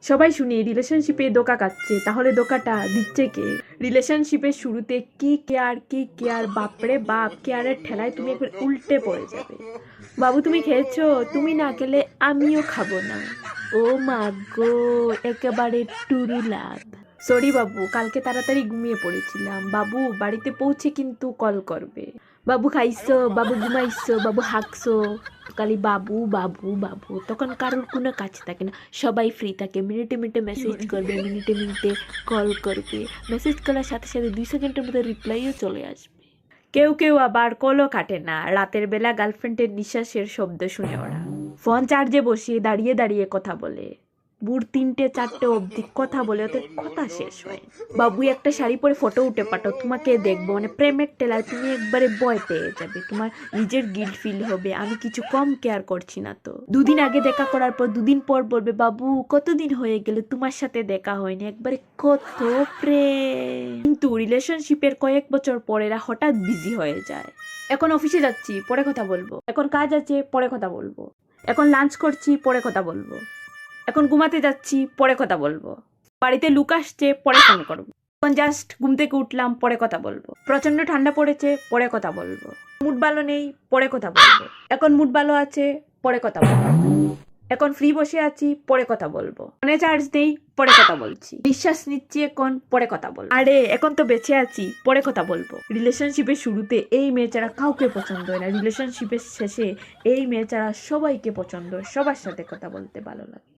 সবাই শুনি রিলেশনশিপে ধোঁকা খাচ্ছে, তাহলে ধোঁকাটা দিচ্ছে কে? রিলেশনশিপের শুরুতে কি কেয়ার, বাপরে বাপ, কেয়ারের ঠেলায় তুমি একবার উল্টে পড়ে যাবে। বাবু তুমি খেয়েছো? তুমি না খেলে আমিও খাবো না। ও মা গো, একেবারে টুরু লাভ। সরি বাবু, কালকে তাড়াতাড়ি ঘুমিয়ে পড়েছিলাম। বাবু বাড়িতে পৌঁছে কিন্তু কল করবে। বাবু খাইছো? বাবু ঘুমাইছো? বাবু হাঁকছো? খালি বাবু বাবু বাবু, তখন কারোর কোনো কাজ থাকে না, সবাই ফ্রি থাকে, মিনিটে মিনিটে মেসেজ করবে, মিনিটে মিনিটে কল করবে, মেসেজ করার সাথে সাথে 2 সেকেন্ডের মধ্যে রিপ্লাইও চলে আসবে। কেউ কেউ আবার কলও কাটে না, রাতের বেলা গার্লফ্রেন্ডের নিঃশ্বাসের শব্দ শুনে ওরা ফোন চার্জে বসিয়ে দাঁড়িয়ে দাঁড়িয়ে কথা বলে। ভোর 3টে 4টে অবধি কথা বলে, ওদের কথা শেষ হয়। বাবু একটা শাড়ি পরে ফটো উঠে পাঠাও, তোমাকে দেখবো, মানে প্রেমের টেলার, তুমি একবারে ভয় পেয়ে যাবে, তোমার নিজের গিল্ট ফিল হবে, আমি কিছু কম কেয়ার করছি না তো। 2 দিন আগে দেখা করার পর 2 দিন পর বলবে, বাবু কতদিন হয়ে গেল তোমার সাথে দেখা হয়নি, একবারে কত প্রেম। কিন্তু রিলেশনশিপের কয়েক বছর পর এরা হঠাৎ বিজি হয়ে যায়। এখন অফিসে যাচ্ছি, পরে কথা বলবো। এখন কাজ আছে, পরে কথা বলবো। এখন লাঞ্চ করছি, পরে কথা বলবো। এখন ঘুমাতে যাচ্ছি, পরে কথা বলবো। বাড়িতে লুক আসছে, পরে ফোন করবো। এখন জাস্ট ঘুম থেকে উঠলাম, পরে কথা বলবো। প্রচন্ড ঠান্ডা পড়েছে, পরে কথা বলবো। মুড ভালো নেই, পরে কথা বলবো। এখন মুড ভালো আছে, পরে কথা বলবো। এখন ফ্রি বসে আছি, পরে কথা বলবো। ফোনে চার্জ নেই, পরে কথা বলছি। নিঃশ্বাস নিচ্ছি এখন, পরে কথা বলবো। আরে এখন তো বেঁচে আছি, পরে কথা বলবো। রিলেশনশিপের শুরুতে এই মেয়ে ছাড়া কাউকে পছন্দ হয় না, রিলেশনশিপের শেষে এই মেয়ে ছাড়া সবাইকে পছন্দ হয়, সবার সাথে কথা বলতে ভালো লাগে।